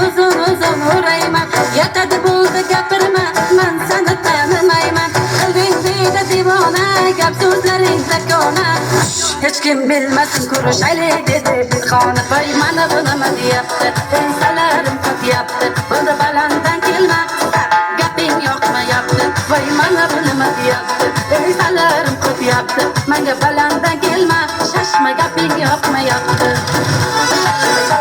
uzun uzun urayman. Yetadi bo'ldi gapirma, men seni tanimayman. Qalbing deydi divona, gap so'zlaringda kona. Hech kim bilmasin ko'rishaylik dedi bir xona. Voy mana bu nima deyapti, insalarim ko'pyapti. Bo'ldi balanddan kelma, gaping yoqmayapti. Voy mana bu nima deyapti, insalarim ko'pyapti. Menga balanddan kelma, shashma gaping yoqmayapti.